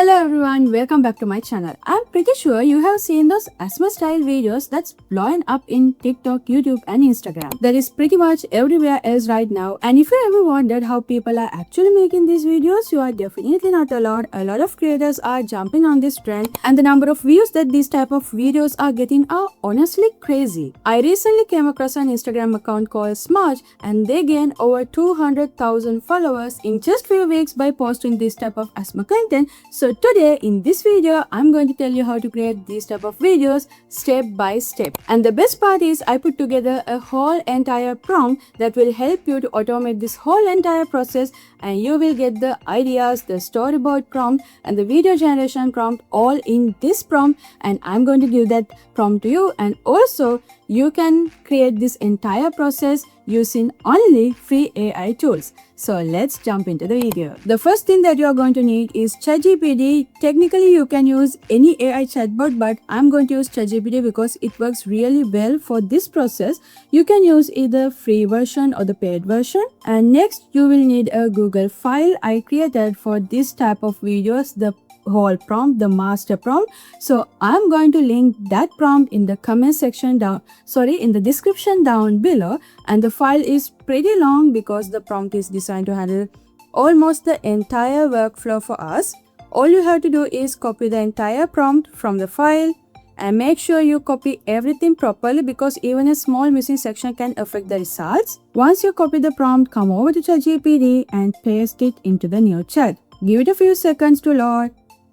Hello everyone, welcome back to my channel. I'm pretty sure you have seen those asthma style videos that's blowing up in TikTok, YouTube and Instagram. That is pretty much everywhere else right now. And if you ever wondered how people are actually making these videos, you are definitely not alone. A lot of creators are jumping on this trend and the number of views that these type of videos are getting are honestly crazy. I recently came across an Instagram account called Smudge and they gained over 200,000 followers in just few weeks by posting this type of asthma content. So today in this video, I'm going to tell you how to create these type of videos step by step. And the best part is I put together a whole entire prompt that will help you to automate this whole entire process, and you will get the ideas, the storyboard prompt and the video generation prompt all in this prompt, and I'm going to give that prompt to you, and also you can create this entire process using only free AI tools. So let's jump into the video. The first thing that you are going to need is ChatGPT. Technically you can use any AI chatbot, but I'm going to use ChatGPT because it works really well for this process. You can use either free version or the paid version. And next you will need a Google file I created for this type of videos, the whole prompt, the master prompt. So I'm going to link that prompt in the comment section in the description down below, and the file is pretty long because the prompt is designed to handle almost the entire workflow for us. All you have to do is copy the entire prompt from the file and make sure you copy everything properly because even a small missing section can affect the results. Once you copy the prompt, come over to ChatGPT and paste it into the new chat. Give it a few seconds to load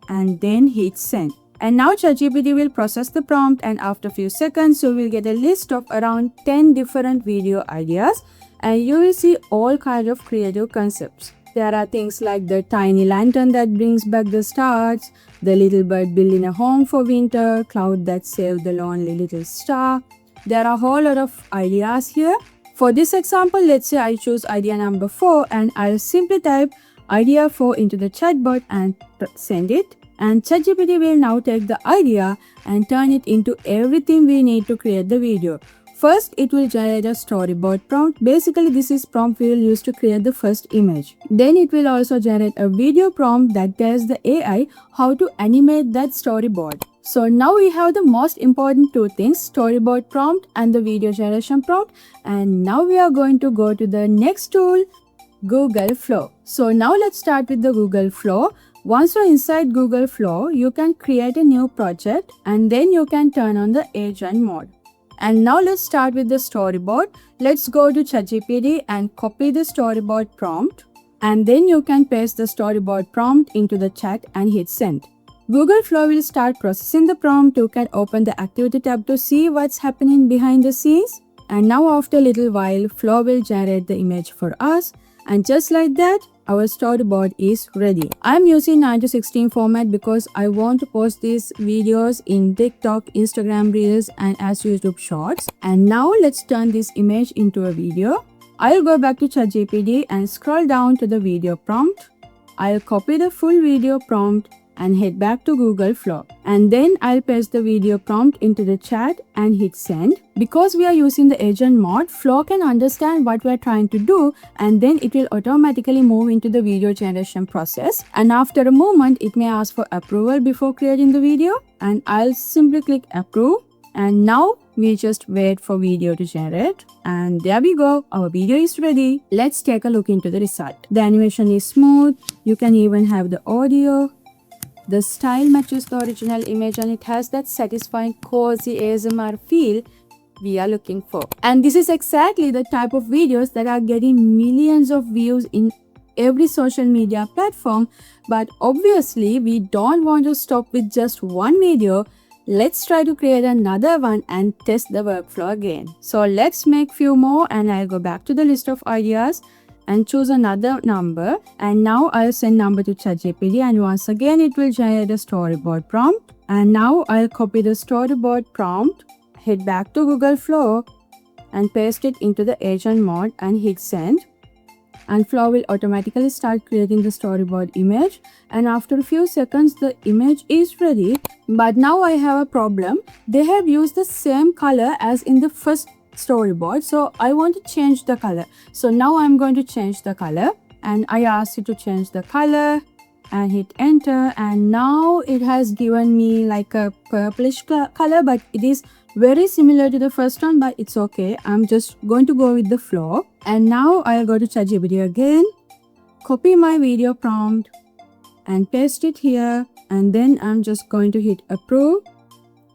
and then hit send. And now ChatGPT will process the prompt, and after few seconds you will get a list of around 10 different video ideas, and you will see all kinds of creative concepts. There are things like the tiny lantern that brings back the stars, the little bird building a home for winter, cloud that saved the lonely little star. There are a whole lot of ideas here. For this example, let's say I choose idea number 4 and I'll simply type idea 4 into the chatbot and send it, and ChatGPT will now take the idea and turn it into everything we need to create the video. First, it will generate a storyboard prompt. Basically, this is prompt we will use to create the first image. Then it will also generate a video prompt that tells the AI how to animate that storyboard. So now we have the most important two things, storyboard prompt and the video generation prompt. And now we are going to go to the next tool, Google Flow. So now let's start with the Google Flow. Once you're inside Google Flow, you can create a new project and then you can turn on the agent mode. And now let's start with the storyboard. Let's go to ChatGPT and copy the storyboard prompt, and then you can paste the storyboard prompt into the chat and hit send. Google Flow will start processing the prompt. You can open the activity tab to see what's happening behind the scenes. And now after a little while, Flow will generate the image for us. And just like that, our storyboard is ready. I'm using 9:16 format because I want to post these videos in TikTok, Instagram Reels and as YouTube Shorts. And now let's turn this image into a video. I'll go back to ChatGPT and scroll down to the video prompt. I'll copy the full video prompt and head back to Google Flow. And then I'll paste the video prompt into the chat and hit send. Because we are using the agent mode, Flow can understand what we are trying to do, and then it will automatically move into the video generation process. And after a moment, it may ask for approval before creating the video, and I'll simply click approve. And now we just wait for video to generate, and there we go, our video is ready. Let's take a look into the result. The animation is smooth. You can even have the audio. The style matches the original image and it has that satisfying cozy ASMR feel we are looking for. And this is exactly the type of videos that are getting millions of views in every social media platform. But obviously we don't want to stop with just one video. Let's try to create another one and test the workflow again. So let's make few more, and I'll go back to the list of ideas and choose another number, and now I'll send number to ChatGPT, and once again it will generate a storyboard prompt. And now I'll copy the storyboard prompt, head back to Google Flow and paste it into the agent mode and hit send. And Flow will automatically start creating the storyboard image, and after a few seconds the image is ready. But now I have a problem. They have used the same color as in the first storyboard, so I want to change the color. So now I'm going to change the color, and I asked it to change the color, and hit enter, and now it has given me like a purplish color, but it is very similar to the first one, but it's okay. I'm just going to go with the flow. And now I'll go to ChatGPT again, copy my video prompt and paste it here, and then I'm just going to hit approve,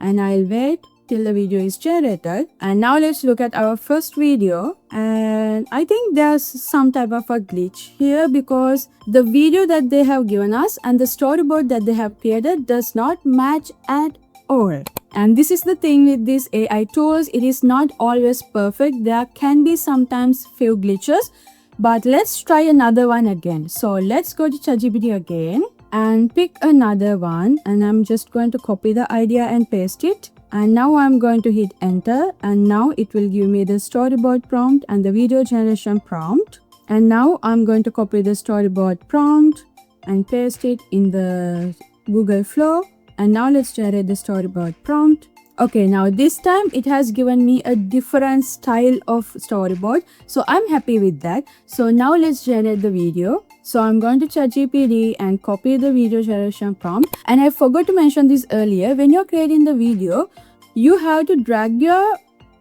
and I'll wait till the video is generated. And now let's look at our first video, and I think there's some type of a glitch here because the video that they have given us and the storyboard that they have created does not match at all. And this is the thing with these AI tools, it is not always perfect. There can be sometimes few glitches, but let's try another one again. So let's go to ChatGPT again and pick another one, and I'm just going to copy the idea and paste it. And now I'm going to hit enter, and now it will give me the storyboard prompt and the video generation prompt. And now I'm going to copy the storyboard prompt and paste it in the Google Flow. And now let's generate the storyboard prompt. Okay, now this time it has given me a different style of storyboard, so I'm happy with that. So now let's generate the video. So I'm going to ChatGPT and copy the video generation prompt. And I forgot to mention this earlier, when you're creating the video, you have to drag your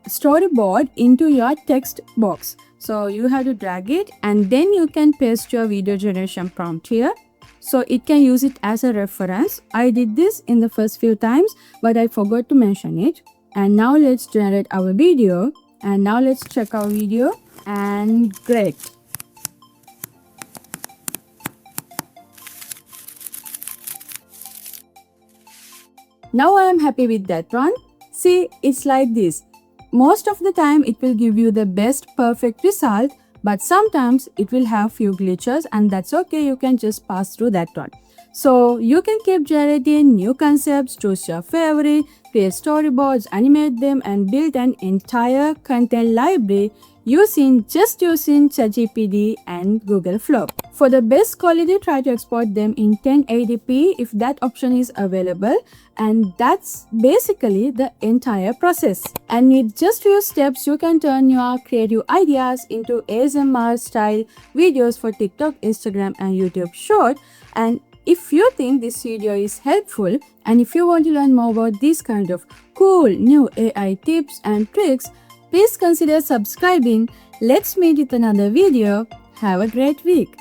storyboard into your text box. So you have to drag it, and then you can paste your video generation prompt here. So it can use it as a reference. I did this in the first few times, but I forgot to mention it. And now let's generate our video. And now let's check our video, and great. Now I am happy with that one. See, it's like this. Most of the time it will give you the best perfect result, but sometimes it will have few glitches, and that's okay. You can just pass through that one. So you can keep generating new concepts, choose your favorite, create storyboards, animate them, and build an entire content library using ChatGPT and Google Flow. For the best quality, try to export them in 1080p if that option is available, and that's basically the entire process. And with just few steps, you can turn your creative ideas into ASMR style videos for TikTok, Instagram, and YouTube Short. And if you think this video is helpful, and if you want to learn more about these kind of cool new AI tips and tricks, please consider subscribing. Let's meet with another video. Have a great week.